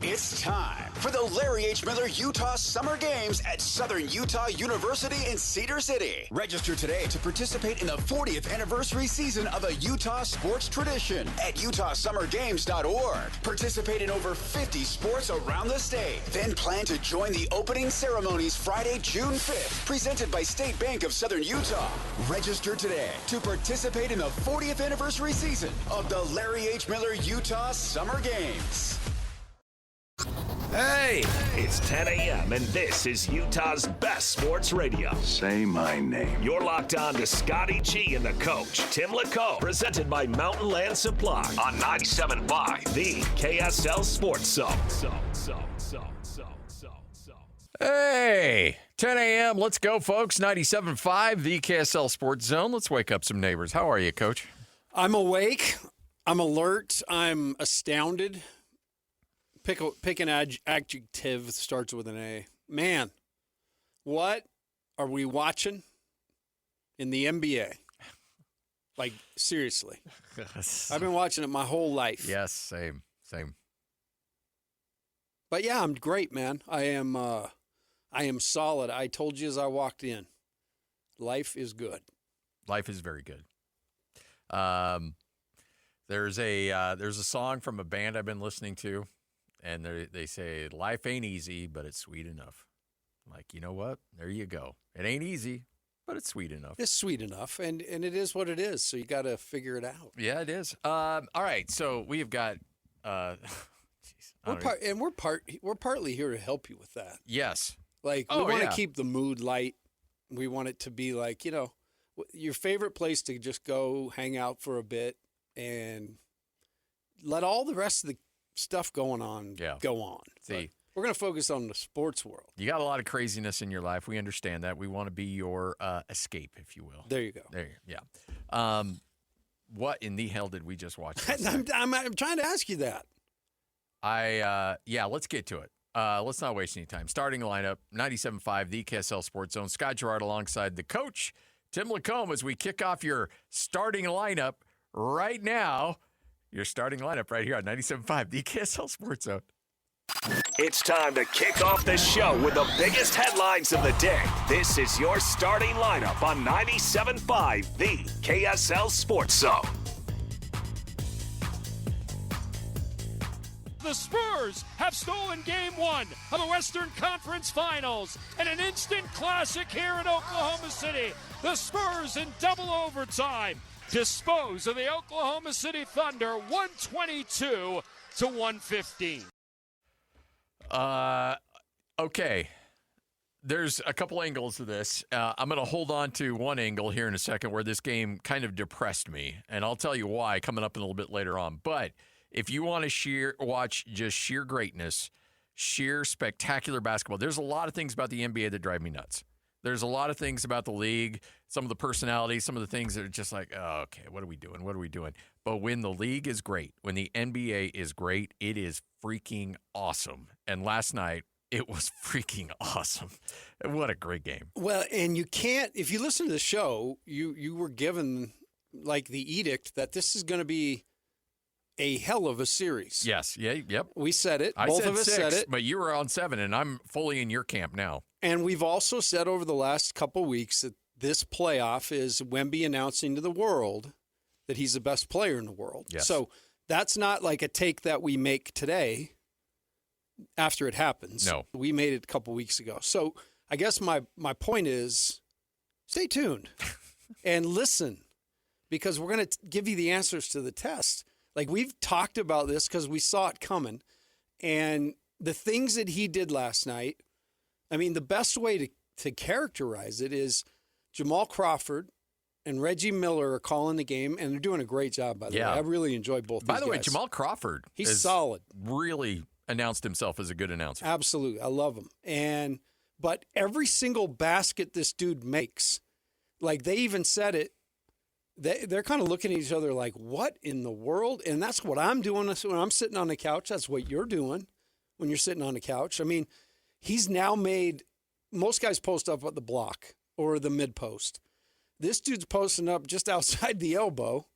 It's time for the Larry H. Miller Utah Summer Games at Southern Utah University in Cedar City. Register today to participate in the 40th anniversary season of a Utah sports tradition at utahsummergames.org. Participate in over 50 sports around the state. Then plan to join the opening ceremonies Friday, June 5th, presented by State Bank of Southern Utah. Register today to participate in the 40th anniversary season of the Larry H. Miller Utah Summer Games. Hey, it's 10 a.m. and this is Utah's best sports radio. Say my name. You're locked on to Scotty G and the coach, Tim LaCombe, presented by Mountain Land Supply on 97.5, the KSL Sports Zone. Hey, 10 a.m. Let's go, folks. 97.5, the KSL Sports Zone. Let's wake up some neighbors. How are you, Coach? I'm awake. I'm alert. I'm astounded. Pick an adjective that starts with an A. Man, what are we watching in the NBA? Like, seriously. I've been watching it my whole life. Yes, same. But yeah, I'm great, man. I am solid. I told you as I walked in, life is good. Life is very good. There's a song from a band I've been listening to, and they say, life ain't easy, but it's sweet enough. I'm like, you know what? There you go. It ain't easy, but it's sweet enough. It's sweet enough, and it is what it is, so you got to figure it out. Yeah, it is. All right, so we have got we're partly here to help you with that. Yes. Like, we want to keep the mood light. We want it to be like, your favorite place to just go hang out for a bit and let all the rest of the stuff going on go on. See, we're going to focus on the sports world. You got a lot of craziness in your life. We understand that. We want to be your escape, if you will. There you go. Yeah. What in the hell did we just watch? I'm trying to ask you that. Let's get to it. Let's not waste any time. Starting lineup, 97.5, the KSL Sports Zone. Scott Gerard alongside the coach, Tim LaCombe, as we kick off your starting lineup right now. Your starting lineup right here on 97.5, the KSL Sports Zone. It's time to kick off the show with the biggest headlines of the day. This is your starting lineup on 97.5, the KSL Sports Zone. The Spurs have stolen Game 1 of the Western Conference Finals and an instant classic here in Oklahoma City. The Spurs in double overtime dispose of the Oklahoma City Thunder 122-115. Okay. There's a couple angles to this. I'm going to hold on to one angle here in a second where this game kind of depressed me, and I'll tell you why coming up a little bit later on. But if you want to watch just sheer greatness, sheer spectacular basketball, there's a lot of things about the NBA that drive me nuts. There's a lot of things about the league, some of the personalities, some of the things that are just like, oh, okay, what are we doing? What are we doing? But when the league is great, when the NBA is great, it is freaking awesome. And last night, it was freaking awesome. What a great game. Well, and you can't, if you listen to the show, you were given like the edict that this is going to be a hell of a series. Yes. Yeah. Yep. We said it. Both of us said it. But you were on 7, and I'm fully in your camp now. And we've also said over the last couple weeks that this playoff is Wemby announcing to the world that he's the best player in the world. Yes. So that's not like a take that we make today after it happens. No. We made it a couple weeks ago. So I guess my point is stay tuned and listen, because we're going to give you the answers to the test. Like, we've talked about this because we saw it coming. And the things that he did last night, I mean, the best way to characterize it is Jamal Crawford and Reggie Miller are calling the game, and they're doing a great job, by the way. I really enjoy both By these the way, guys. Jamal Crawford he's solid. Really announced himself as a good announcer. Absolutely. I love him. But every single basket this dude makes, like, they even said it, they're kind of looking at each other like, what in the world? And that's what I'm doing when I'm sitting on the couch. That's what you're doing when you're sitting on the couch. I mean, he's now made – most guys post up at the block or the mid-post. This dude's posting up just outside the elbow,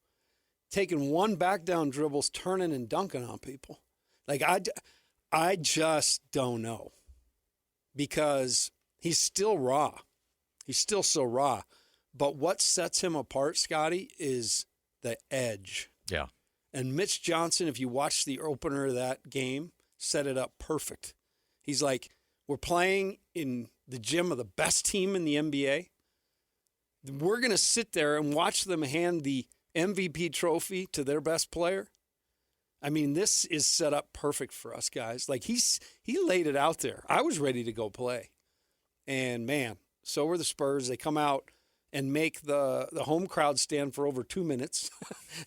taking one back down dribbles, turning and dunking on people. Like, I just don't know, because he's still raw. He's still so raw. But what sets him apart, Scotty, is the edge. Yeah. And Mitch Johnson, if you watch the opener of that game, set it up perfect. He's like, we're playing in the gym of the best team in the NBA. We're going to sit there and watch them hand the MVP trophy to their best player. I mean, this is set up perfect for us guys. Like, he laid it out there. I was ready to go play. And, man, so were the Spurs. They come out and make the home crowd stand for over 2 minutes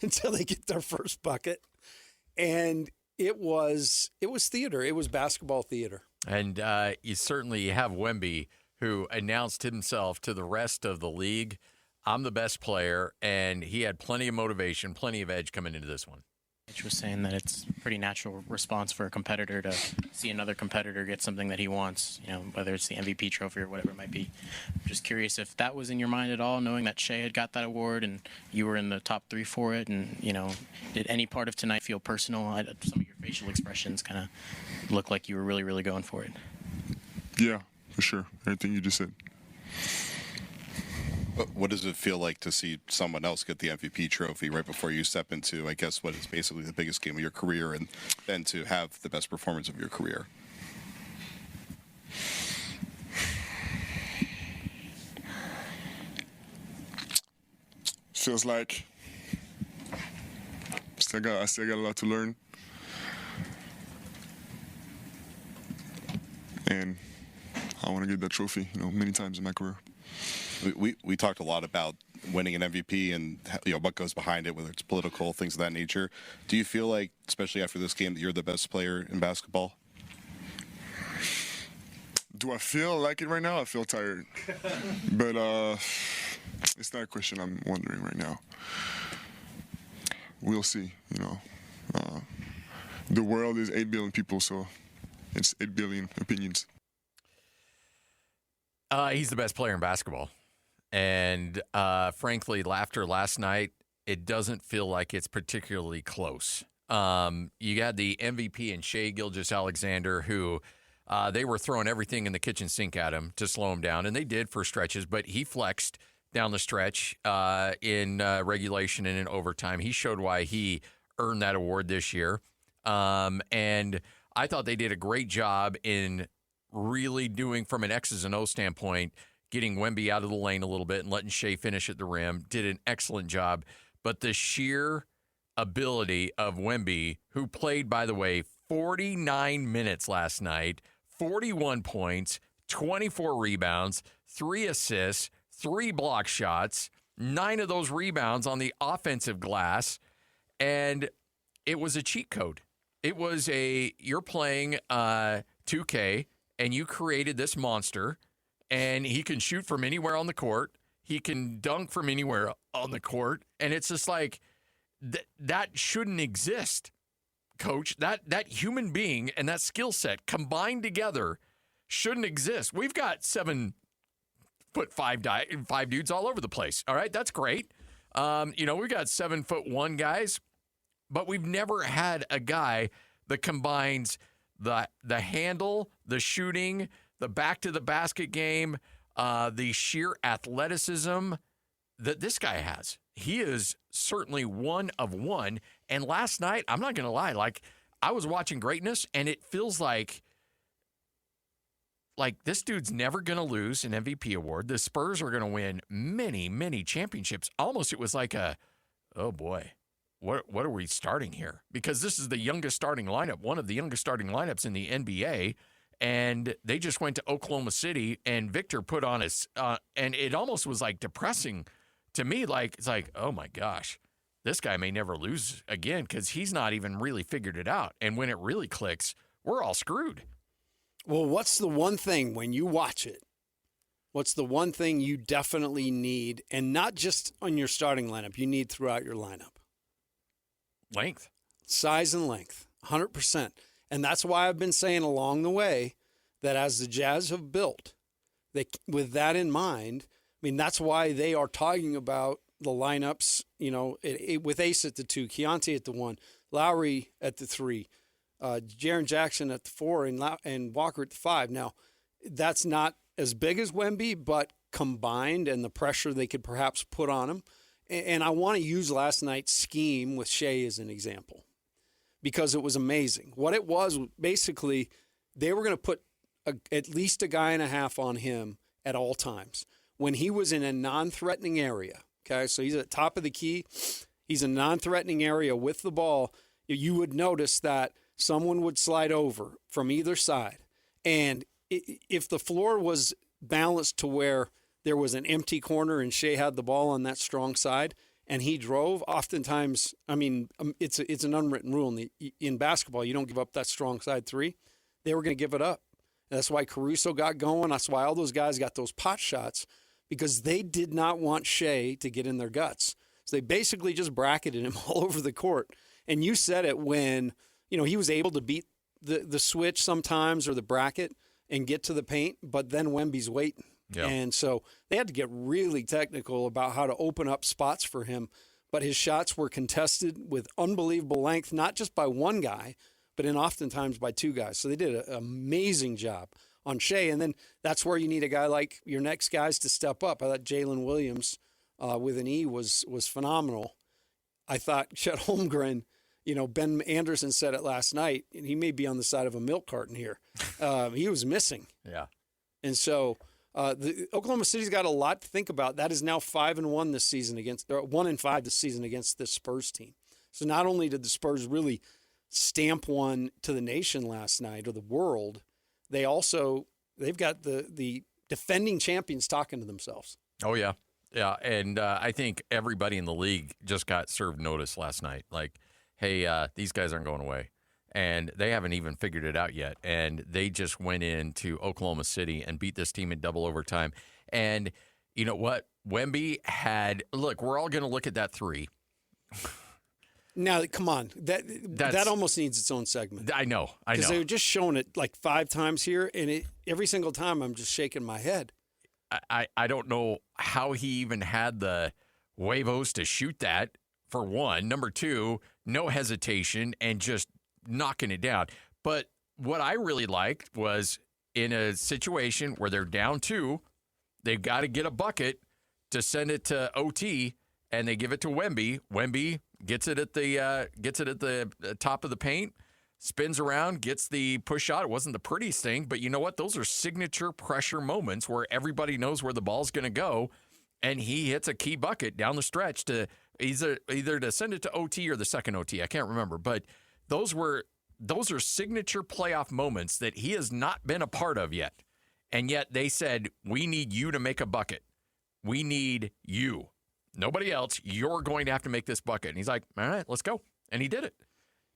until they get their first bucket. And it was theater. It was basketball theater. And you certainly have Wemby, who announced himself to the rest of the league, I'm the best player, and he had plenty of motivation, plenty of edge coming into this one. Mitch was saying that it's a pretty natural response for a competitor to see another competitor get something that he wants, whether it's the MVP trophy or whatever it might be. I'm just curious if that was in your mind at all, knowing that Shea had got that award and you were in the top 3 for it, and, did any part of tonight feel personal? Some of your facial expressions kind of look like you were really, really going for it. Yeah, for sure. Everything you just said. What does it feel like to see someone else get the MVP trophy right before you step into, I guess, what is basically the biggest game of your career, and then to have the best performance of your career? Feels like I still got a lot to learn. And I want to get that trophy, many times in my career. We talked a lot about winning an MVP and what goes behind it, whether it's political, things of that nature. Do you feel like, especially after this game, that you're the best player in basketball? Do I feel like it right now? I feel tired. But it's not a question I'm wondering right now. We'll see, The world is 8 billion people, so it's 8 billion opinions. He's the best player in basketball. And frankly, after last night, it doesn't feel like it's particularly close. You got the MVP and Shai Gilgeous-Alexander, who they were throwing everything in the kitchen sink at him to slow him down, and they did for stretches, but he flexed down the stretch in regulation and in overtime. He showed why he earned that award this year. And I thought they did a great job in really doing, from an X's and O's standpoint, getting Wemby out of the lane a little bit and letting Shea finish at the rim. Did an excellent job. But the sheer ability of Wemby, who played, by the way, 49 minutes last night, 41 points, 24 rebounds, 3 assists, 3 block shots, 9 of those rebounds on the offensive glass, and it was a cheat code. It was you're playing 2K, and you created this monster, and he can shoot from anywhere on the court. He can dunk from anywhere on the court, and it's just like that shouldn't exist, Coach. That human being and that skill set combined together shouldn't exist. We've got 7'5" dudes all over the place. All right, that's great. We've got 7'1" guys, but we've never had a guy that combines the handle, the shooting, the back to the basket game, the sheer athleticism that this guy has. He is certainly one of one. And last night, I'm not going to lie, I was watching greatness, and it feels like this dude's never going to lose an MVP award. The Spurs are going to win many, many championships. Almost it was like oh boy, what are we starting here? Because this is the youngest starting lineup, one of the youngest starting lineups in the NBA. And they just went to Oklahoma City, and Victor put on and it almost was depressing to me. It's oh my gosh, this guy may never lose again because he's not even really figured it out. And when it really clicks, we're all screwed. Well, what's the one thing when you watch it? What's the one thing you definitely need, and not just on your starting lineup, you need throughout your lineup? Length. Size and length, 100%. And that's why I've been saying along the way that as the Jazz have built, with that in mind, that's why they are talking about the lineups, with Ace at the 2, Keontae at the 1, Lowry at the 3, Jaren Jackson at the 4 and Walker at the 5. Now, that's not as big as Wemby, but combined and the pressure they could perhaps put on him. And I want to use last night's scheme with Shea as an example because it was amazing. What it was, basically, they were going to put at least a guy and a half on him at all times. When he was in a non-threatening area, okay, so he's at the top of the key, he's in a non-threatening area with the ball, you would notice that someone would slide over from either side. And if the floor was balanced to where there was an empty corner and Shea had the ball on that strong side and he drove, oftentimes, I mean, it's an unwritten rule in basketball. You don't give up that strong side 3. They were going to give it up. And that's why Caruso got going. That's why all those guys got those pot shots because they did not want Shea to get in their guts. So they basically just bracketed him all over the court. And you said it when, he was able to beat the switch sometimes or the bracket and get to the paint, but then Wemby's waiting. Yeah. And so they had to get really technical about how to open up spots for him. But his shots were contested with unbelievable length, not just by one guy, but oftentimes by 2 guys. So they did an amazing job on Shea. And then that's where you need a guy like your next guys to step up. I thought Jalen Williams with an E was phenomenal. I thought Chet Holmgren, Ben Anderson said it last night, and he may be on the side of a milk carton here. He was missing. Yeah. And so the Oklahoma City's got a lot to think about. That is now 5-1 this season 1-5 this season against this Spurs team. So not only did the Spurs really stamp one to the nation last night or the world, they've got the defending champions talking to themselves. Oh yeah. Yeah. And I think everybody in the league just got served notice last night. Like, hey, these guys aren't going away. And they haven't even figured it out yet. And they just went into Oklahoma City and beat this team in double overtime. And you know what? Wemby look, we're all going to look at that 3. Now, come on. That almost needs its own segment. I know. Because they were just showing it like 5 times here, and every single time I'm just shaking my head. I don't know how he even had the huevos to shoot that, for one. Number 2, no hesitation and just knocking it down. But what I really liked was in a situation where they're down 2, they've got to get a bucket to send it to OT, and they give it to Wemby. Wemby gets it at the top of the paint, spins around, gets the push shot. It wasn't the prettiest thing, but you know what? Those are signature pressure moments where everybody knows where the ball's going to go, and he hits a key bucket down the stretch to either to send it to OT or the second OT. I can't remember, but those are signature playoff moments that he has not been a part of yet, and yet they said, we need you to make a bucket. We need you. Nobody else. You're going to have to make this bucket. And he's like, all right, let's go. And he did it.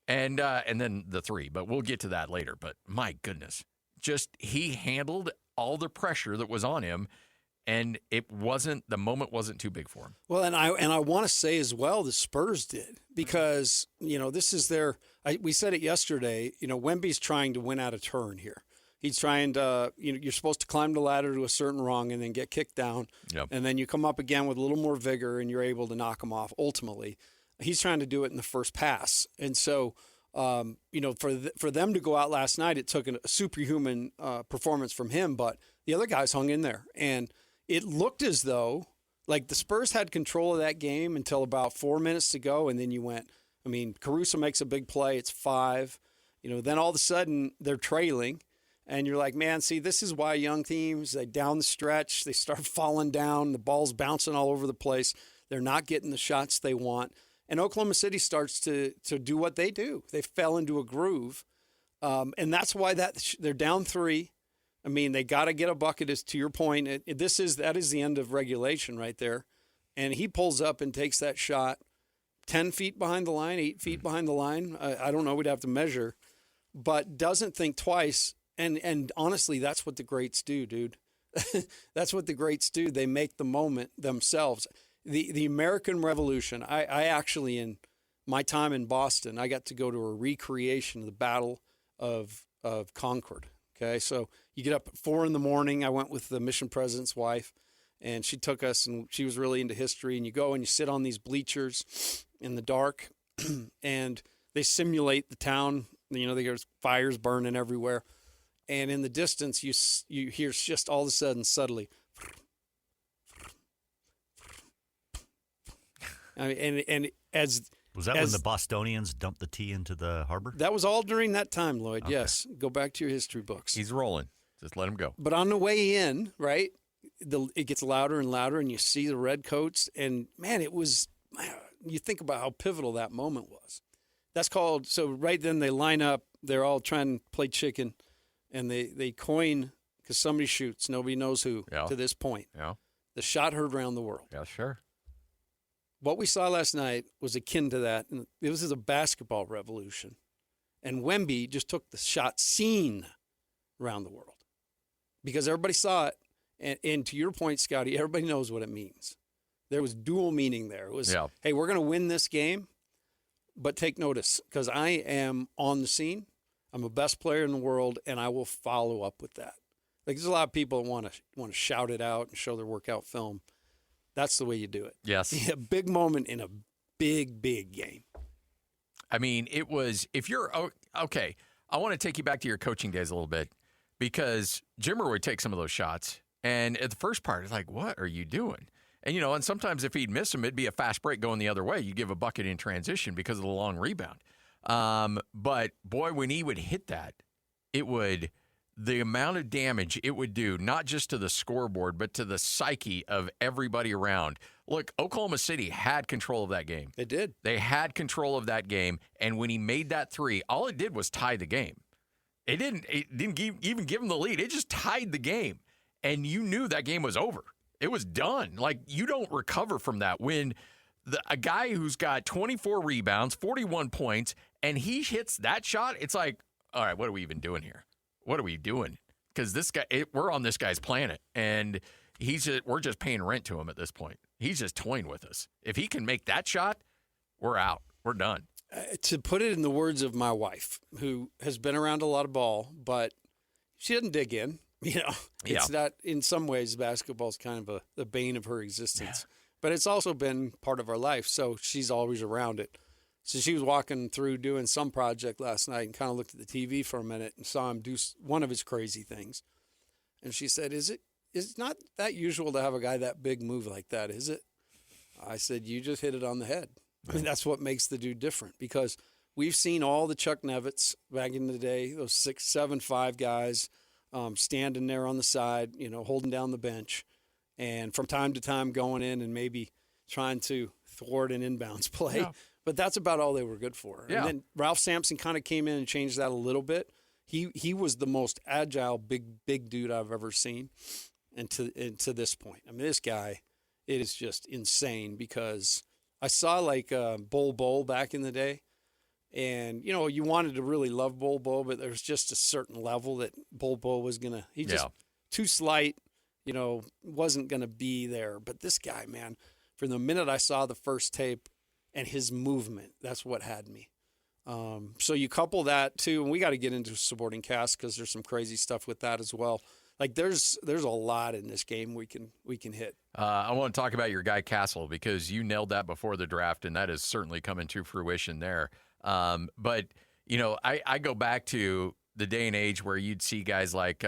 And then the 3, but we'll get to that later. But my goodness, just he handled all the pressure that was on him, and the moment wasn't too big for him. Well, and I want to say as well, the Spurs did, because this is we said it yesterday. Wemby's trying to win out of turn here. He's trying to, you're supposed to climb the ladder to a certain rung and then get kicked down. Yep. And then you come up again with a little more vigor and you're able to knock him off ultimately. He's trying to do it in the first pass. And so, for them to go out last night, it took a superhuman performance from him, but the other guys hung in there. And it looked as though, like, the Spurs had control of that game until about 4 minutes to go, and then you went, Caruso makes a big play, it's 5. Then all of a sudden they're trailing. And you're like, man, see, this is why young teams, they down the stretch, they start falling down, the ball's bouncing all over the place. They're not getting the shots they want. And Oklahoma City starts to do what they do. They fell into a groove. And that's why they're down 3. They got to get a bucket, as to your point. That is the end of regulation right there. And he pulls up and takes that shot 10 feet behind the line, 8 feet behind the line. I don't know, we'd have to measure. But doesn't think twice. And honestly, that's what the greats do, dude. That's what the greats do. They make the moment themselves. The American Revolution, I actually, in my time in Boston, I got to go to a recreation of the Battle of Concord. Okay, so you get up at 4 a.m. I went with the mission president's wife, and she took us, and she was really into history. And you go and you sit on these bleachers in the dark, and they simulate the town There's fires burning everywhere. And in the distance, you hear just all of a sudden, subtly. And as was that when the Bostonians dumped the tea into the harbor? That was all during that time, Lloyd. Okay. Yes, go back to your history books. He's rolling. Just let him go. But on the way in, right, it gets louder and louder, and you see the red coats, and man, you think about how pivotal that moment was. That's called. So right then they line up. They're all trying to play chicken, and they coin because somebody shoots. Nobody knows who to this point. Yeah. The shot heard around the world. Yeah, sure. What we saw last night was akin to that. And this is a basketball revolution. And Wemby just took the shot seen around the world because everybody saw it. And to your point, Scotty, everybody knows what it means. There was dual meaning there. It was, hey, we're going to win this game, but take notice because I am on the scene. I'm the best player in the world, and I will follow up with that. Like there's a lot of people that want to shout it out and show their workout film. That's the way you do it. Yes. A big moment in a big, big game. I mean, it was, if you're, okay, I want to take you back to your coaching days a little bit because Jimmer would take some of those shots. And at the first part, it's like, what are you doing? And, and sometimes if he'd miss them, it'd be a fast break going the other way. You give a bucket in transition because of the long rebound. But, boy, when he would hit that, the amount of damage it would do, not just to the scoreboard, but to the psyche of everybody around. Look, Oklahoma City had control of that game. They did. They had control of that game. And when he made that three, all it did was tie the game. It didn't even give him the lead. It just tied the game. And you knew that game was over. It was done. Like, you don't recover from that. When a guy who's got 24 rebounds, 41 points, and he hits that shot, it's like, all right, what are we even doing here? What are we doing? Because this guy, we're on this guy's planet, and we're just paying rent to him at this point. He's just toying with us. If he can make that shot, we're out. We're done. To put it in the words of my wife, who has been around a lot of ball, but she doesn't dig in. It's not, in some ways, basketball's kind of the bane of her existence. Yeah. But it's also been part of our life, so she's always around it. So she was walking through doing some project last night and kind of looked at the TV for a minute and saw him do one of his crazy things. And she said, is it not that usual to have a guy that big move like that, is it? I said, you just hit it on the head. I mean, that's what makes the dude different because we've seen all the Chuck Nevitts back in the day, those 6', 7', 5 guys standing there on the side, holding down the bench. And from time to time going in and maybe trying to thwart an inbounds play. Yeah. But that's about all they were good for. Yeah. And then Ralph Sampson kind of came in and changed that a little bit. He was the most agile, big dude I've ever seen and to this point. I mean, this guy, it is just insane because I saw like Bol back in the day. And, you wanted to really love Bol, but there's just a certain level that Bol was going to – he just too slight, wasn't going to be there. But this guy, man, from the minute I saw the first tape and his movement, that's what had me. So you couple that, too, and we got to get into supporting cast because there's some crazy stuff with that as well. Like there's a lot in this game we can hit. I want to talk about your guy Castle because you nailed that before the draft, and that has certainly come into fruition there. But, I go back to the day and age where you'd see guys like,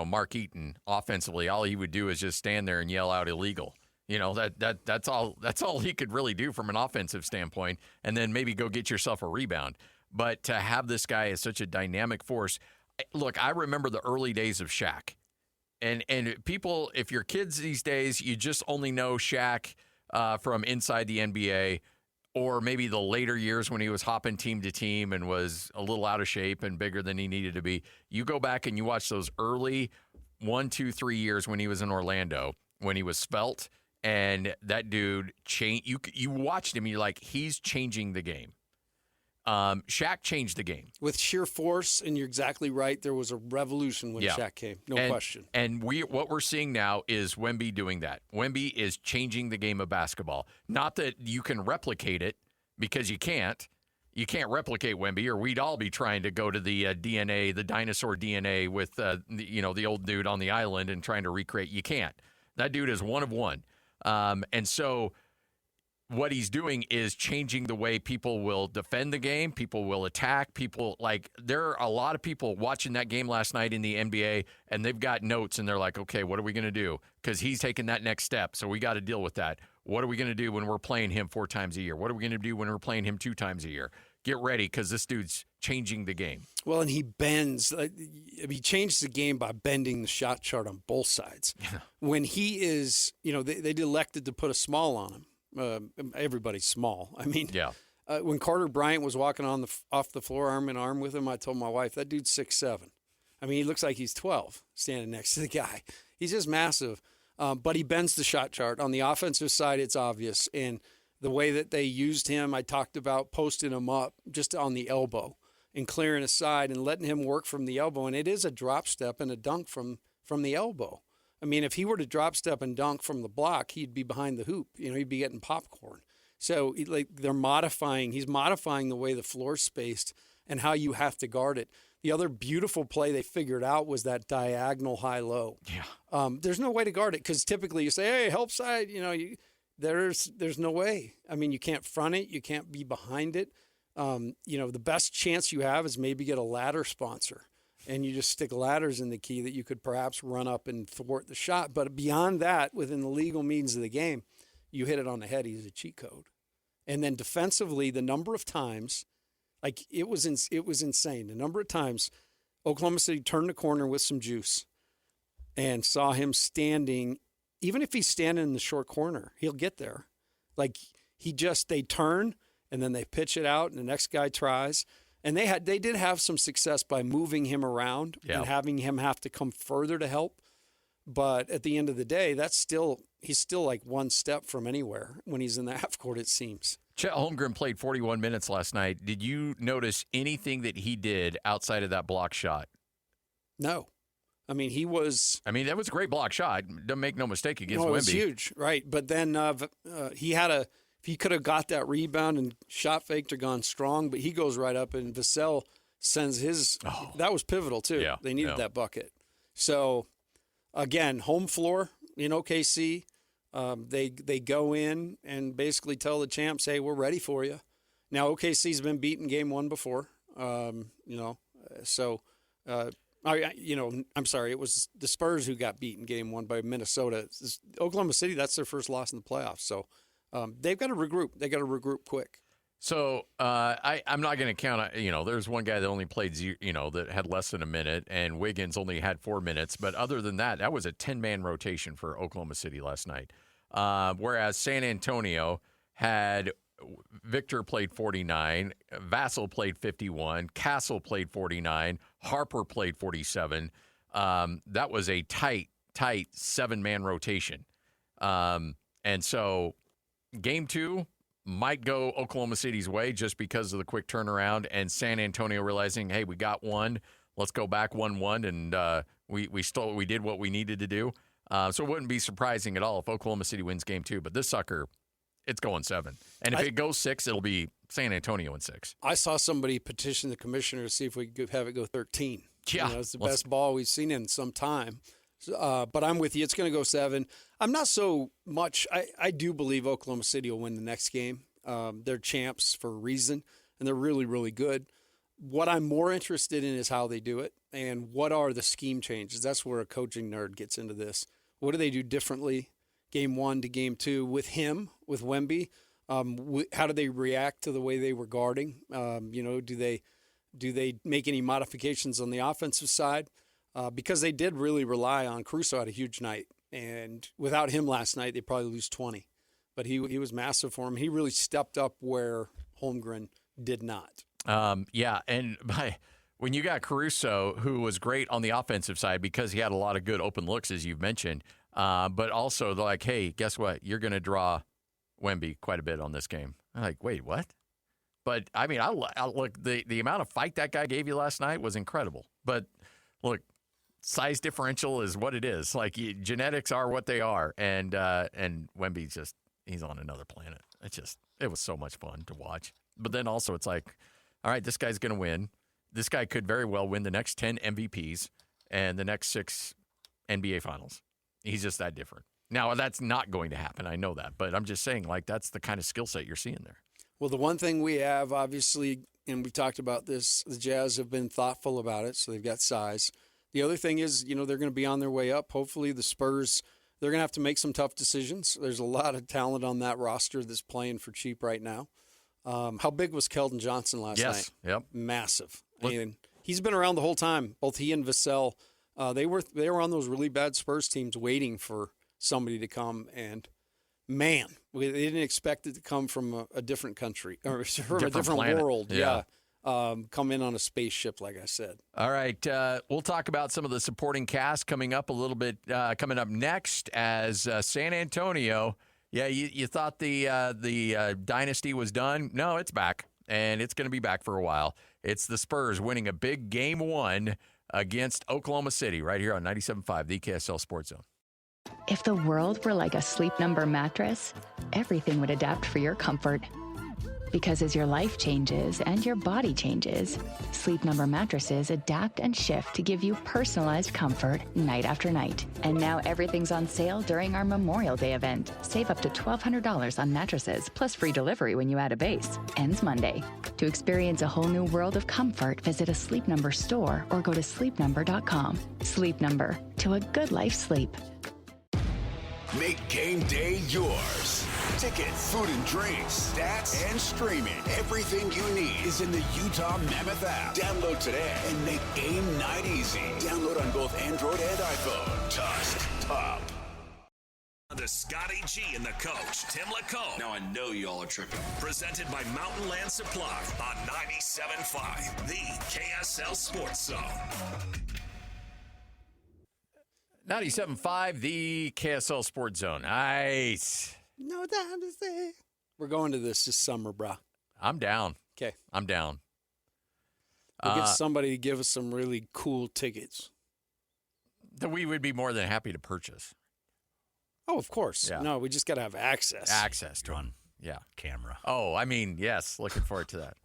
Mark Eaton offensively. All he would do is just stand there and yell out illegal. That's all he could really do from an offensive standpoint, and then maybe go get yourself a rebound. But to have this guy as such a dynamic force, look, I remember the early days of Shaq. And people, if you're kids these days, you just only know Shaq from inside the NBA, or maybe the later years when he was hopping team to team and was a little out of shape and bigger than he needed to be. You go back and you watch those early 1, 2, 3 years when he was in Orlando, when he was svelte, and that dude changed. You watched him, you're like, he's changing the game. Shaq changed the game. With sheer force, and you're exactly right, there was a revolution when Shaq came, no question. And what we're seeing now is Wemby doing that. Wemby is changing the game of basketball. Not that you can replicate it, because you can't. You can't replicate Wemby, or we'd all be trying to go to the DNA, the dinosaur DNA with the old dude on the island and trying to recreate. You can't. That dude is one of one. And so what he's doing is changing the way people will defend the game, people will attack, people like there are a lot of people watching that game last night in the NBA and they've got notes and they're like, okay, what are we going to do? Because he's taking that next step, so we got to deal with that. What are we going to do when we're playing him 4 times a year? What are we going to do when we're playing him 2 times a year? Get ready because this dude's changing the game. Well, and he bends. He changed the game by bending the shot chart on both sides. When he is, they elected to put a small on him. Everybody's small. I mean, when Carter Bryant was walking off the floor arm in arm with him, I told my wife, that dude's 6'7". I mean, he looks like he's 12 standing next to the guy. He's just massive. But he bends the shot chart. On the offensive side, it's obvious. And the way that they used him, I talked about posting him up just on the elbow and clearing aside and letting him work from the elbow. And it is a drop step and a dunk from the elbow. I mean, if he were to drop step and dunk from the block, he'd be behind the hoop. He'd be getting popcorn. So he's modifying the way the floor's spaced and how you have to guard it. The other beautiful play they figured out was that diagonal high-low. Yeah. There's no way to guard it because typically you say, hey, help side. There's no way. I mean, you can't front it. You can't be behind it. The best chance you have is maybe get a ladder sponsor. And you just stick ladders in the key that you could perhaps run up and thwart the shot. But beyond that, within the legal means of the game, you hit it on the head. He's a cheat code. And then defensively, the number of times, it was insane. The number of times Oklahoma City turned the corner with some juice and saw him standing. Even if he's standing in the short corner, he'll get there. They turn and then they pitch it out and the next guy tries. And they did have some success by moving him around and having him have to come further to help. But at the end of the day, he's still like one step from anywhere when he's in the half court, it seems. Chet Holmgren played 41 minutes last night. Did you notice anything that he did outside of that block shot? No. I mean, that was a great block shot. Don't make no mistake against Wemby. It was huge, right. But then he could have got that rebound and shot faked or gone strong, but he goes right up and Vassell sends his. Oh. That was pivotal too. Yeah, they needed that bucket. So, again, home floor in OKC. They go in and basically tell the champs, "Hey, we're ready for you." Now OKC's been beaten game 1 before. I'm sorry, it was the Spurs who got beaten game 1 by Minnesota. Oklahoma City, that's their first loss in the playoffs. So. They've got to regroup. They got to regroup quick. So I'm not going to count. There's one guy that only played, that had less than a minute, and Wiggins only had 4 minutes. But other than that, that was a 10-man rotation for Oklahoma City last night. Whereas San Antonio had Victor played 49, Vassell played 51, Castle played 49, Harper played 47. That was a tight 7-man rotation. And so. Game 2 might go Oklahoma City's way just because of the quick turnaround and San Antonio realizing, hey, we got one. Let's go back 1-1, and we did what we needed to do. So it wouldn't be surprising at all if Oklahoma City wins Game 2. But this sucker, it's going 7. And if it goes 6, it'll be San Antonio in 6. I saw somebody petition the commissioner to see if we could have it go 13. Yeah, it's the best ball we've seen in some time. But I'm with you. It's going to go 7. I'm not so much. I do believe Oklahoma City will win the next game. They're champs for a reason, and they're really, really good. What I'm more interested in is how they do it and what are the scheme changes. That's where a coaching nerd gets into this. What do they do differently game 1 to game 2 with him, with Wemby? How do they react to the way they were guarding? Do they make any modifications on the offensive side? Because they did really rely on Caruso had a huge night. And without him last night, they probably lose 20. But he was massive for him. He really stepped up where Holmgren did not. And when you got Caruso, who was great on the offensive side because he had a lot of good open looks, as you've mentioned, but also they're like, hey, guess what? You're going to draw Wemby quite a bit on this game. I'm like, wait, what? But, I mean, I look, the amount of fight that guy gave you last night was incredible. But, look, size differential is what it is. Like, genetics are what they are. And Wemby's just, he's on another planet. It was so much fun to watch. But then also it's like, all right, this guy's going to win. This guy could very well win the next 10 MVPs and the next 6 NBA Finals. He's just that different. Now, that's not going to happen. I know that. But I'm just saying, like, that's the kind of skill set you're seeing there. Well, the one thing we have, obviously, and we've talked about this, the Jazz have been thoughtful about it, so they've got size. The other thing is, they're going to be on their way up. Hopefully the Spurs, they're going to have to make some tough decisions. There's a lot of talent on that roster that's playing for cheap right now. How big was Keldon Johnson last night? Yes, yep. Massive. And he's been around the whole time. Both he and Vassell, they were on those really bad Spurs teams waiting for somebody to come. And, man, they didn't expect it to come from a different country or from a different world. Yeah. Come in on a spaceship, like I said. All right. We'll talk about some of the supporting cast coming up a little bit, coming up next as San Antonio. Yeah, you thought the dynasty was done. No, it's back, and it's going to be back for a while. It's the Spurs winning a big Game 1 against Oklahoma City right here on 97.5, the KSL Sports Zone. If the world were like a Sleep Number mattress, everything would adapt for your comfort. Because as your life changes and your body changes, Sleep Number mattresses adapt and shift to give you personalized comfort night after night. And now everything's on sale during our Memorial Day event. Save up to $1,200 on mattresses, plus free delivery when you add a base. Ends Monday. To experience a whole new world of comfort, visit a Sleep Number store or go to sleepnumber.com. Sleep Number, to a good life sleep. Make game day yours. Tickets, food and drinks, stats, and streaming. Everything you need is in the Utah Mammoth app. Download today and make game night easy. Download on both Android and iPhone. Tusk Top. The Scotty G and the coach, Tim LaCombe. Now I know y'all are tripping. Presented by Mountain Land Supply on 97.5, the KSL Sports Zone. 97.5, the KSL Sports Zone. Nice. No time to say. We're going to this summer, brah. I'm down. Okay. I'm down. We'll get somebody to give us some really cool tickets that we would be more than happy to purchase. Oh, of course. Yeah. No, we just got to have access. Access to one. Yeah. Camera. Oh, I mean, yes. Looking forward to that.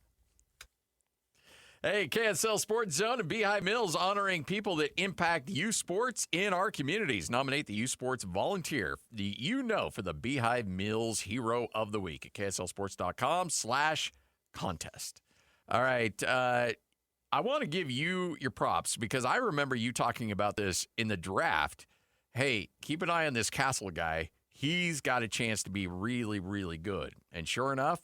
Hey, KSL Sports Zone and Beehive Mills honoring people that impact youth sports in our communities. Nominate the youth sports volunteer for the Beehive Mills Hero of the Week at kslsports.com/contest. All right. I want to give you your props because I remember you talking about this in the draft. Hey, keep an eye on this Castle guy. He's got a chance to be really, really good. And sure enough,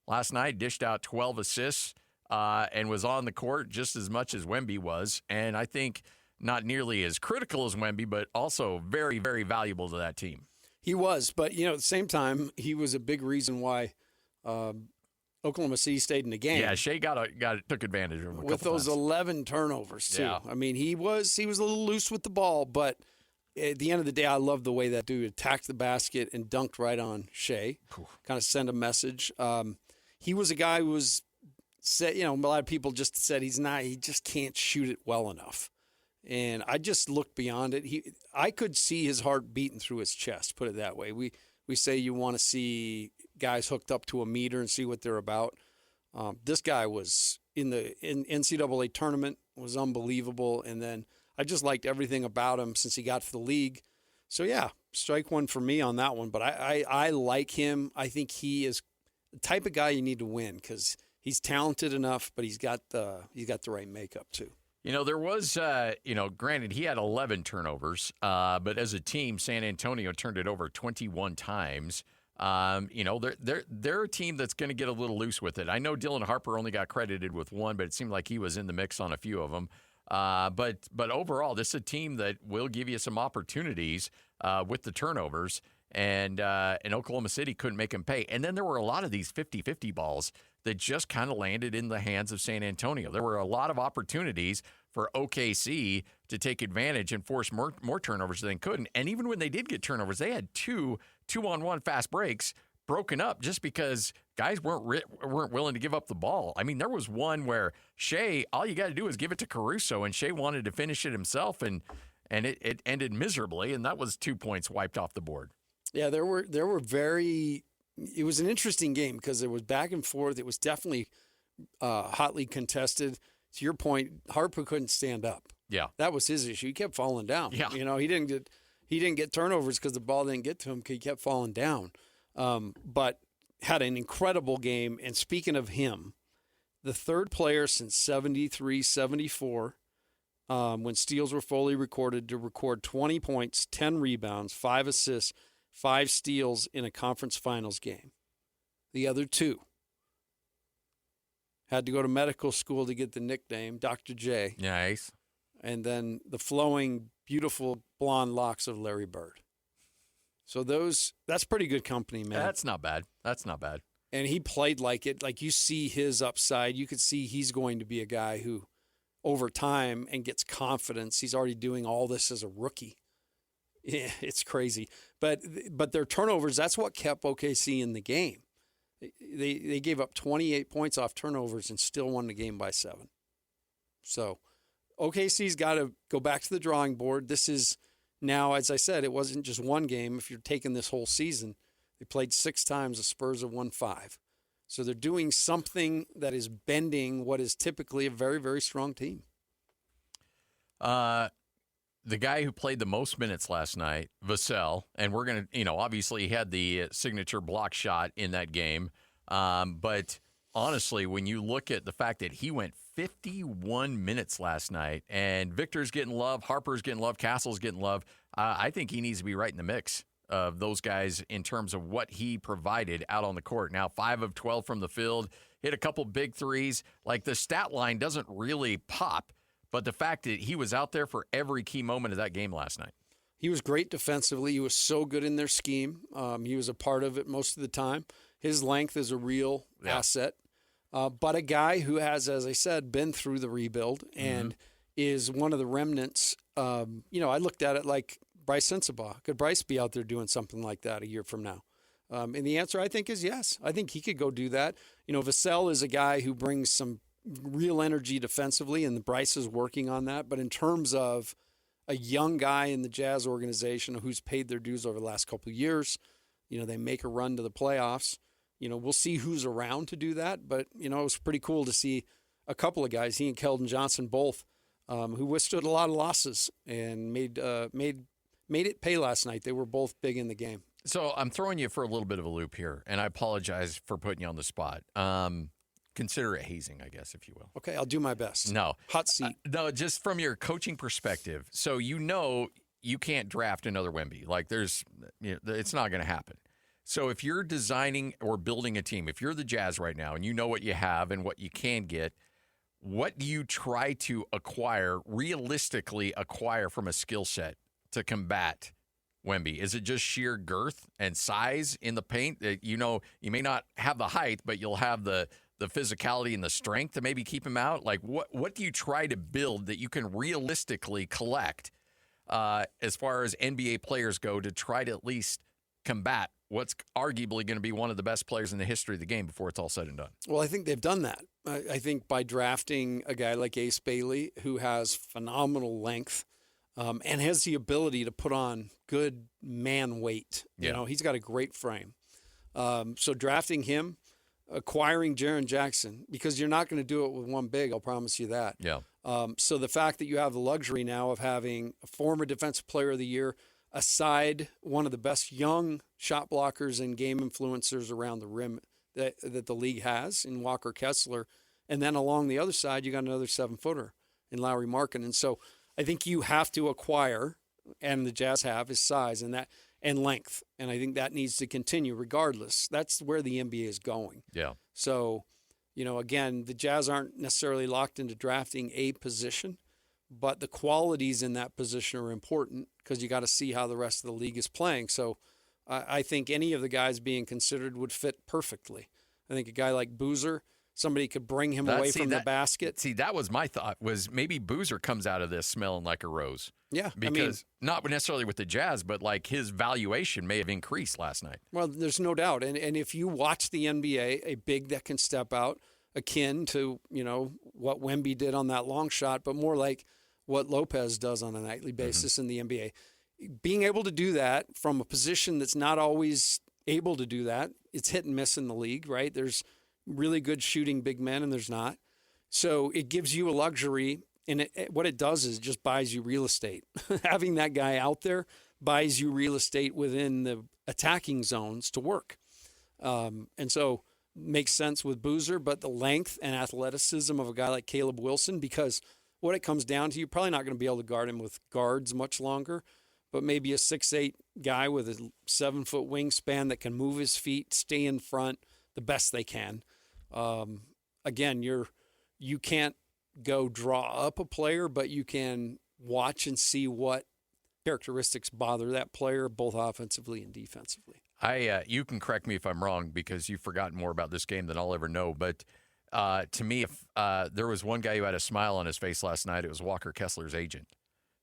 last night dished out 12 assists. And was on the court just as much as Wemby was. And I think not nearly as critical as Wemby, but also very, very valuable to that team. He was. But, at the same time, he was a big reason why Oklahoma City stayed in the game. Yeah, Shea took advantage of him with those times. 11 turnovers, too. Yeah. I mean, he was a little loose with the ball, but at the end of the day, I love the way that dude attacked the basket and dunked right on Shea. Kind of send a message. He was a guy who was said, a lot of people just said he just can't shoot it well enough. And I just looked beyond it. I could see his heart beating through his chest, put it that way. We say you want to see guys hooked up to a meter and see what they're about. This guy was in NCAA tournament, was unbelievable. And then I just liked everything about him since he got to the league. So, yeah, strike one for me on that one. But I like him. I think he is the type of guy you need to win because – he's talented enough, but he's got the right makeup too. There was, granted he had 11 turnovers, but as a team, San Antonio turned it over 21 times. They're a team that's going to get a little loose with it. I know Dylan Harper only got credited with one, but it seemed like he was in the mix on a few of them. But overall, this is a team that will give you some opportunities with the turnovers, and Oklahoma City couldn't make them pay. And then there were a lot of these 50-50 balls that just kind of landed in the hands of San Antonio. There were a lot of opportunities for OKC to take advantage and force more turnovers than they couldn't. And even when they did get turnovers, they had two-on-one fast breaks broken up just because guys weren't willing to give up the ball. I mean, there was one where Shea, all you got to do is give it to Caruso, and Shea wanted to finish it himself, and it ended miserably, and that was 2 points wiped off the board. Yeah, there were very. It was an interesting game because it was back and forth. It was definitely hotly contested. To your point, Harper couldn't stand up. Yeah, that was his issue. He kept falling down. Yeah, he didn't get. He didn't get turnovers because the ball didn't get to him because he kept falling down. But had an incredible game. And speaking of him, the third player since 73-74, when steals were fully recorded, to record 20 points, 10 rebounds, 5 assists, 5 steals in a conference finals game. The other two had to go to medical school to get the nickname, Dr. J. Nice. And then the flowing, beautiful blonde locks of Larry Bird. So that's pretty good company, man. That's not bad. That's not bad. And he played like it. Like, you see his upside. You could see he's going to be a guy who, over time, and gets confidence. He's already doing all this as a rookie. Yeah, it's crazy. But their turnovers, that's what kept OKC in the game. They gave up 28 points off turnovers and still won the game by 7. So OKC's got to go back to the drawing board. This is now, as I said, it wasn't just one game. If you're taking this whole season, they played 6 times. The Spurs have won 5. So they're doing something that is bending what is typically a very, very strong team. The guy who played the most minutes last night, Vassell, and we're going to, obviously he had the signature block shot in that game. But honestly, when you look at the fact that he went 51 minutes last night, and Victor's getting love, Harper's getting love, Castle's getting love, I think he needs to be right in the mix of those guys in terms of what he provided out on the court. Now, 5 of 12 from the field, hit a couple big threes. Like, the stat line doesn't really pop, but the fact that he was out there for every key moment of that game last night. He was great defensively. He was so good in their scheme. He was a part of it most of the time. His length is a real asset. But a guy who has, as I said, been through the rebuild and is one of the remnants. I looked at it like Bryce Sensabaugh. Could Bryce be out there doing something like that a year from now? And the answer, I think, is yes. I think he could go do that. Vassell is a guy who brings some real energy defensively, and Bryce is working on that. But in terms of a young guy in the Jazz organization who's paid their dues over the last couple of years, they make a run to the playoffs. We'll see who's around to do that. But, it was pretty cool to see a couple of guys, he and Keldon Johnson both, who withstood a lot of losses and made it pay last night. They were both big in the game. So I'm throwing you for a little bit of a loop here, and I apologize for putting you on the spot. Consider it hazing, I guess, if you will. Okay, I'll do my best. No. Hot seat. No, just from your coaching perspective. So you can't draft another Wemby. Like, it's not going to happen. So if you're designing or building a team, if you're the Jazz right now and you know what you have and what you can get, what do you try to realistically acquire from a skill set to combat Wemby? Is it just sheer girth and size in the paint? You may not have the height, but you'll have the physicality and the strength to maybe keep him out? Like, what do you try to build that you can realistically collect as far as NBA players go to try to at least combat what's arguably going to be one of the best players in the history of the game before it's all said and done? Well, I think they've done that. I think by drafting a guy like Ace Bailey, who has phenomenal length and has the ability to put on good man weight. He's got a great frame. So drafting him, acquiring Jaren Jackson, because you're not going to do it with one big, I'll promise you that. Yeah. So the fact that you have the luxury now of having a former Defensive Player of the Year, aside one of the best young shot blockers and game influencers around the rim that the league has in Walker Kessler, and then along the other side, you got another 7-footer in Lauri Markkanen. And so I think you have to acquire, and the Jazz have, his size and length. And I think that needs to continue regardless. That's where the NBA is going. Yeah. So, again, the Jazz aren't necessarily locked into drafting a position, but the qualities in that position are important because you got to see how the rest of the league is playing. So I think any of the guys being considered would fit perfectly. I think a guy like Boozer, somebody could bring him away from the basket. See, that was my thought, was maybe Boozer comes out of this smelling like a rose. Yeah. Because not necessarily with the Jazz, but like his valuation may have increased last night. Well, there's no doubt. And if you watch the NBA, a big that can step out, akin to, what Wemby did on that long shot, but more like what Lopez does on a nightly basis in the NBA. Being able to do that from a position that's not always able to do that, it's hit and miss in the league, right? There's really good shooting big men and there's not. So it gives you a luxury, and what it does is it just buys you real estate. Having that guy out there buys you real estate within the attacking zones to work. And so makes sense with Boozer, but the length and athleticism of a guy like Caleb Wilson, because what it comes down to, you're probably not going to be able to guard him with guards much longer, but maybe a 6'8" guy with a 7-foot wingspan that can move his feet, stay in front the best they can. Again, you can't go draw up a player, but you can watch and see what characteristics bother that player, both offensively and defensively. You can correct me if I'm wrong because you've forgotten more about this game than I'll ever know. But to me, if there was one guy who had a smile on his face last night, it was Walker Kessler's agent.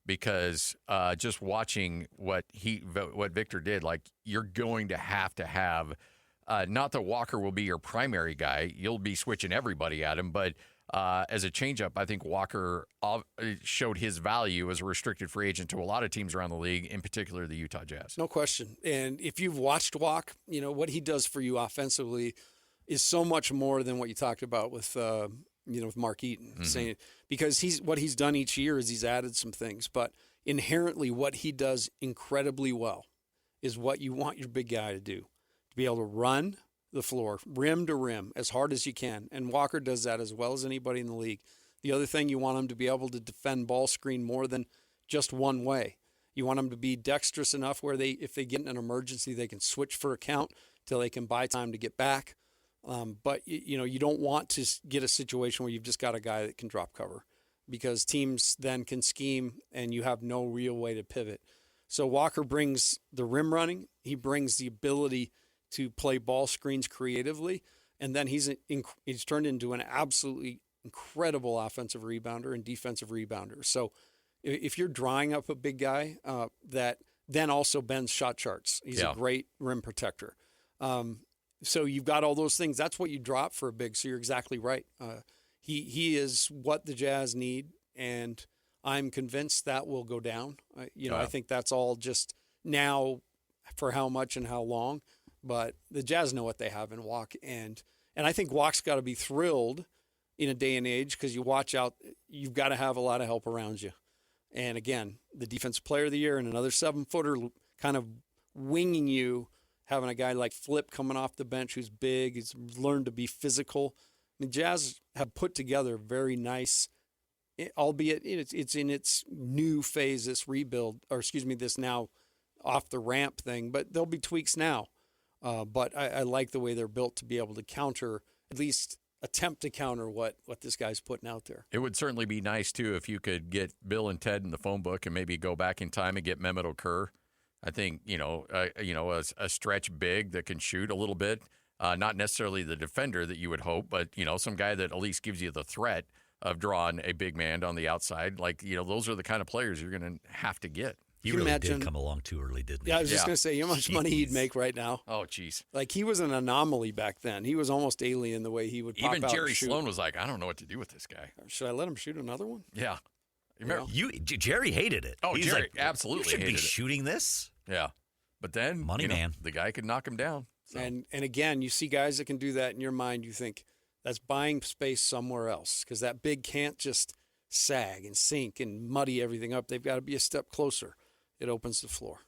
Because just watching what Victor did, like you're going to have not that Walker will be your primary guy. You'll be switching everybody at him, but as a changeup, I think Walker showed his value as a restricted free agent to a lot of teams around the league, in particular the Utah Jazz. No question. And if you've watched Walk, what he does for you offensively is so much more than what you talked about with with Mark Eaton, saying because what he's done each year is he's added some things, but inherently what he does incredibly well is what you want your big guy to do, to be able to run the floor, rim to rim, as hard as you can. And Walker does that as well as anybody in the league. The other thing, you want him to be able to defend ball screen more than just one way. You want him to be dexterous enough where if they get in an emergency, they can switch for a count till they can buy time to get back. But you don't want to get a situation where you've just got a guy that can drop cover, because teams then can scheme and you have no real way to pivot. So Walker brings the rim running. He brings the ability to play ball screens creatively, and then he's turned into an absolutely incredible offensive rebounder and defensive rebounder. So if you're drawing up a big guy that then also bends shot charts, he's a great rim protector. So you've got all those things. That's what you drop for a big. So you're exactly right. He is what the Jazz need, and I'm convinced that will go down. I think that's all just now for how much and how long. But the Jazz know what they have in Walk, and I think Walk's got to be thrilled in a day and age, because you watch out, you've got to have a lot of help around you. And again, the Defensive Player of the Year and another 7-footer kind of winging you, having a guy like Flip coming off the bench who's big, he's learned to be physical. I mean, Jazz have put together very nice, albeit it's in its new phase, this rebuild, this now off the ramp thing, but there'll be tweaks now. But I like the way they're built to be able to counter, at least attempt to counter what this guy's putting out there. It would certainly be nice, too, if you could get Bill and Ted in the phone book and maybe go back in time and get Mehmet Okur. I think, a stretch big that can shoot a little bit, not necessarily the defender that you would hope, but, some guy that at least gives you the threat of drawing a big man on the outside. Like, those are the kind of players you're going to have to get. He really did come along too early, didn't he? Yeah, I was just going to say, how much money he'd make right now. Oh, jeez. Like, he was an anomaly back then. He was almost alien the way he would pop out. Even Jerry Sloan was like, I don't know what to do with this guy. Should I let him shoot another one? Yeah. Remember, Jerry hated it. Oh, He's Jerry like, absolutely you shouldn't hated be it. shooting this. Yeah. But then, Money man. the guy could knock him down. So. And again, you see guys that can do that in your mind, you think that's buying space somewhere else, because that big can't just sag and sink and muddy everything up. They've got to be a step closer. It opens the floor.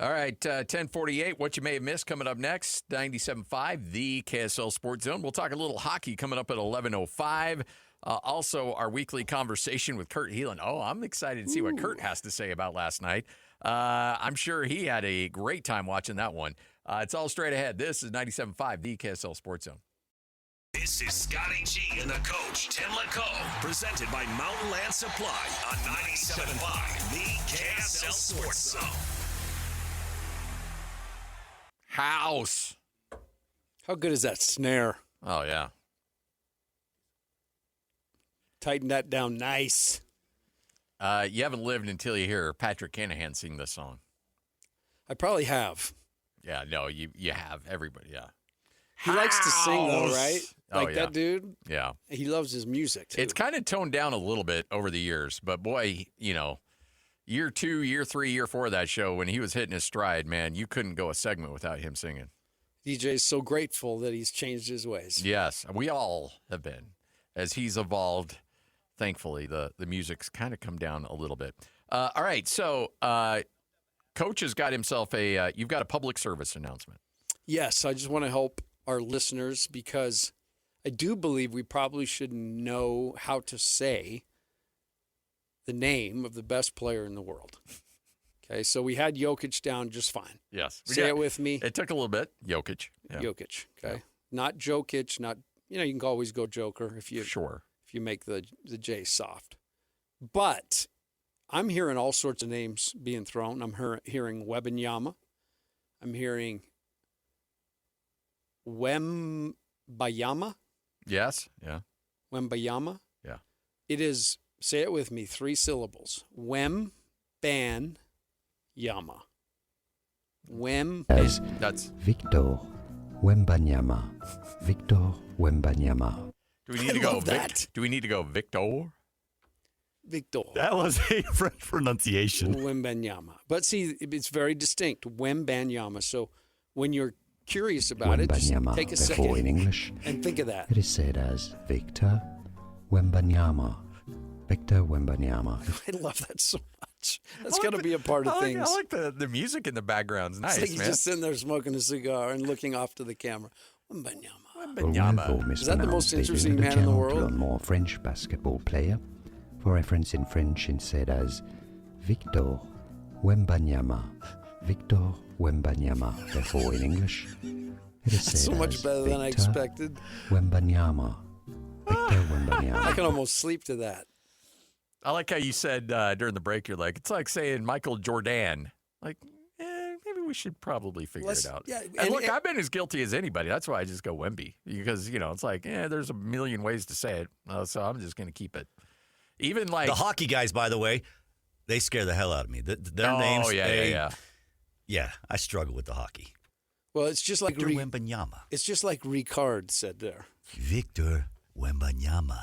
All right, 10:48, what you may have missed coming up next, 97.5, the KSL Sports Zone. We'll talk a little hockey coming up at 11:05. Also, our weekly conversation with Kurt Heelan. Oh, I'm excited to see what Kurt has to say about last night. I'm sure he had a great time watching that one. It's all straight ahead. This is 97.5, the KSL Sports Zone. This is Scotty G and the coach, Tim LeCaux, presented by Mountain Land Supply on 97.5, the KSL Sports Zone. House. How good is that snare? Oh, yeah. Tighten that down nice. You haven't lived until you hear Patrick Kanahan sing this song. I probably have. Yeah, no, you have. Everybody, yeah. He likes to sing, though, right? Like yeah. that dude? Yeah. He loves his music, too. It's kind of toned down a little bit over the years, but boy, year 2, year 3, year 4 of that show, when he was hitting his stride, man, you couldn't go a segment without him singing. DJ's so grateful that he's changed his ways. Yes, we all have been. As he's evolved, thankfully, the music's kind of come down a little bit. All right, so Coach has got himself you've got a public service announcement. Yes, I just want to help our listeners because I do believe we probably should know how to say the name of the best player in the world. Okay, so we had Jokic down just fine. Yes. Say it with me. It took a little bit. Jokic. Yeah. Jokic, okay? Yeah. Not Jokic, not, you know, you can always go Joker if you make the J soft. But I'm hearing all sorts of names being thrown. I'm hearing Wembanyama. I'm hearing Wembayama. Yes, yeah. Wembayama. Yeah. It is, say it with me, 3 syllables. Wembanyama. That's Victor Wembanyama. Victor Wembanyama. Do we need to go that? Do we need to go Victor? Victor. That was a French pronunciation. Wembanyama. But see, it's very distinct. Wembanyama. So when you're curious about it, just take a second in English, and think of that. It is said as Victor Wembanyama. Victor Wembanyama. I love that so much. That's got to be a part of things. I like the music in the background. It's nice, it's like man. He's just sitting there smoking a cigar and looking off to the camera. Wembanyama. Wembanyama. Is that the most interesting man in the world? More French basketball player. For reference in French, it's said as Victor Wembanyama. Victor Wembanyama. Therefore, in English, it is said so much better than I expected. Wembanyama. Victor Wembanyama. I can almost sleep to that. I like how you said during the break, you're like, it's like saying Michael Jordan. Like, maybe we should probably figure it out. Yeah, and look, I've been as guilty as anybody. That's why I just go Wemby. Because, it's like, there's a million ways to say it. So I'm just going to keep it. Even like the hockey guys, by the way, they scare the hell out of me. Their names. Yeah, I struggle with the hockey. Well, it's just like Victor Wembanyama. It's just like Ricard said there. Victor Wembanyama.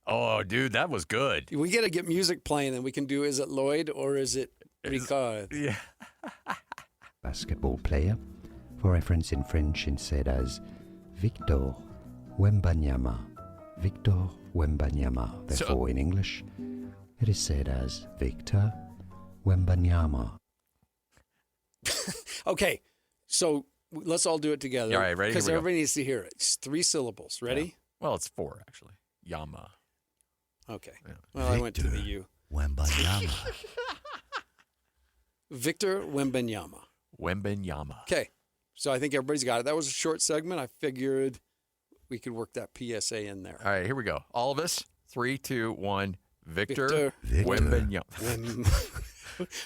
Oh, dude, that was good. We got to get music playing, and we can do. Is it Lloyd or is it Ricard? Yeah. Basketball player. For reference in French, it's said as Victor Wembanyama. Victor Wembanyama. Therefore, in English, it is said as Victor Wembanyama. Okay, so let's all do it together. All right, ready? Because everybody needs to hear it. It's 3 syllables. Ready? Yeah. Well, it's 4, actually. Yama. Okay. Yeah. Well, Victor I went to the U. Wembanyama. Victor Wembanyama. Wembanyama. Okay, so I think everybody's got it. That was a short segment. I figured we could work that PSA in there. All right, here we go. All of us. 3, 2, 1. Victor Wembanyama.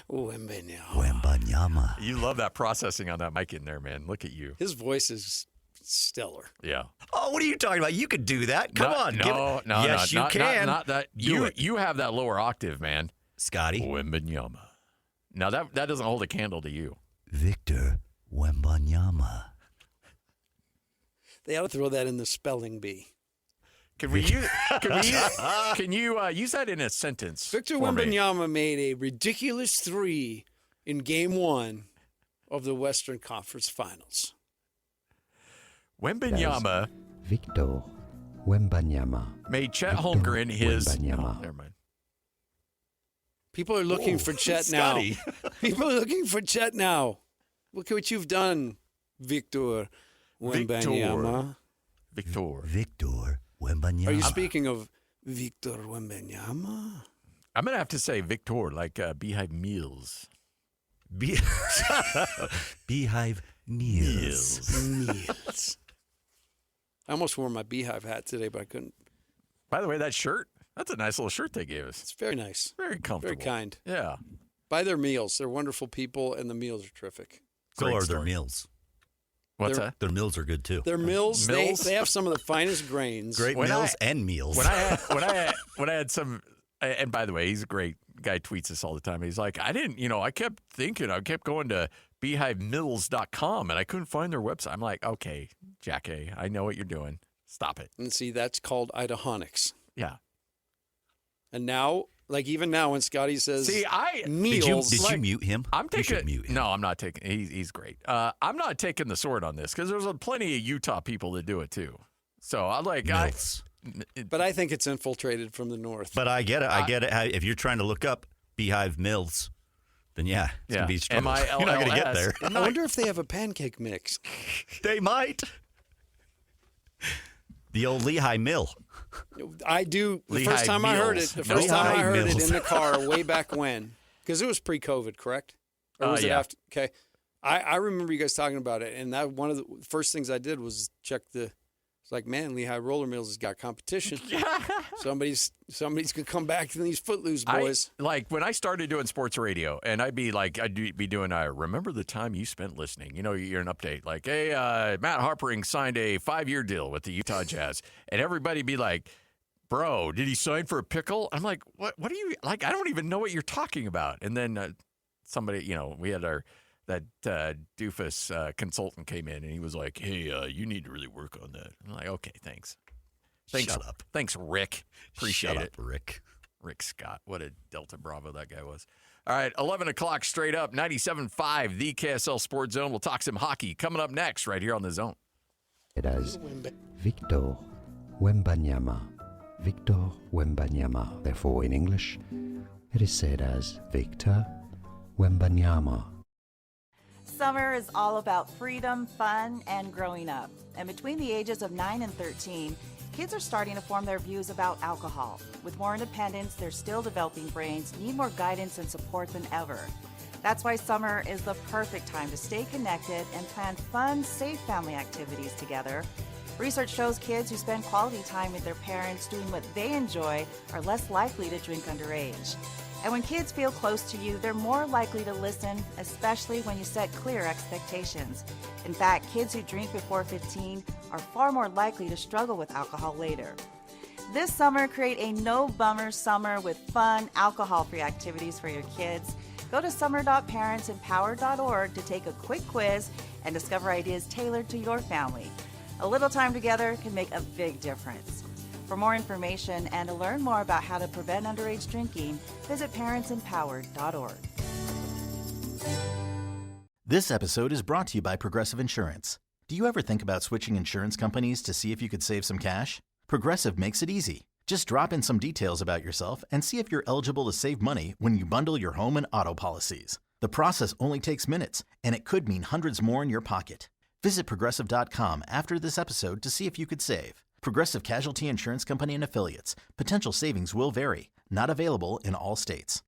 Wembanyama. You love that processing on that mic in there, man. Look at you. His voice is stellar. Yeah. Oh, what are you talking about? You could do that. Come on. No. Yes, you can. Not that. You have that lower octave, man. Scotty. Wembanyama. Now, that doesn't hold a candle to you. Victor Wembanyama. They ought to throw that in the spelling bee. Can you use that in a sentence? Victor Wembanyama made a ridiculous 3 in Game 1 of the Western Conference Finals. Wembanyama. Victor Wembanyama. Made Chet Holmgren his. Wembanyama. Never mind. People are looking for Chet now. People are looking for Chet now. Look at what you've done, Victor Wembanyama. Victor Wembanyama. Are you speaking of Victor Wembanyama? I'm going to have to say Victor, like Beehive Meals. Beehive Meals. I almost wore my Beehive hat today, but I couldn't. By the way, that shirt, that's a nice little shirt they gave us. It's very nice. Very comfortable. Very kind. Yeah. Buy their meals. They're wonderful people, and the meals are terrific. So are their meals. What's that? Their meals are good, too. Their mills, they have some of the finest grains. Great mills and meals. When I had some, and by the way, he's a great guy, tweets us all the time. He's like, I kept thinking, I kept going to beehivemills.com, and I couldn't find their website. I'm like, okay, Jack A., I know what you're doing. Stop it. And see, that's called Idahonics. Yeah. And now, like even now when Scotty says meals. Did you mute him? You should mute him. No, I'm not taking he's great. I'm not taking the sword on this because there's plenty of Utah people that do it too. So I like but I think it's infiltrated from the north. But I get it. I get it. If you're trying to look up Beehive Mills, then yeah, it's going to be struggle. MILLS. You're not going to get there. I wonder if they have a pancake mix. They might. The old Lehigh Mill. I do. The Lehigh first time I heard it, Mills. in the car way back when, because it was pre-COVID, correct? Or was it after? Okay. I remember you guys talking about it, and that one of the first things I did was check it's like, man, Lehigh Roller Mills has got competition. Somebody's gonna come back to these Footloose boys. Like when I started doing sports radio, and I'd be doing, remember the time you spent listening. You know, you're an update like, hey, Matt Harpering signed a 5-year deal with the Utah Jazz, and everybody'd be like, bro, did he sign for a pickle? I'm like, what are you like? I don't even know what you're talking about. And then somebody, we had that doofus consultant came in, and he was like, hey, you need to really work on that. I'm like, okay, thanks. Shut up. Thanks, Rick. Appreciate it. Rick. Rick Scott. What a Delta Bravo that guy was. All right, 11 o'clock straight up, 97.5, the KSL Sports Zone. We'll talk some hockey coming up next right here on The Zone. It as Victor Wembanyama. Victor Wembanyama. Therefore, in English, it is said as Victor Wembanyama. Summer is all about freedom, fun, and growing up. And between the ages of 9 and 13, kids are starting to form their views about alcohol. With more independence, their still developing brains need more guidance and support than ever. That's why summer is the perfect time to stay connected and plan fun, safe family activities together. Research shows kids who spend quality time with their parents doing what they enjoy are less likely to drink underage. And when kids feel close to you, they're more likely to listen, especially when you set clear expectations. In fact, kids who drink before 15 are far more likely to struggle with alcohol later. This summer, create a no-bummer summer with fun, alcohol-free activities for your kids. Go to summer.parentsempowered.org to take a quick quiz and discover ideas tailored to your family. A little time together can make a big difference. For more information and to learn more about how to prevent underage drinking, visit parentsempowered.org. This episode is brought to you by Progressive Insurance. Do you ever think about switching insurance companies to see if you could save some cash? Progressive makes it easy. Just drop in some details about yourself and see if you're eligible to save money when you bundle your home and auto policies. The process only takes minutes, and it could mean hundreds more in your pocket. Visit Progressive.com after this episode to see if you could save. Progressive Casualty Insurance Company and Affiliates. Potential savings will vary. Not available in all states.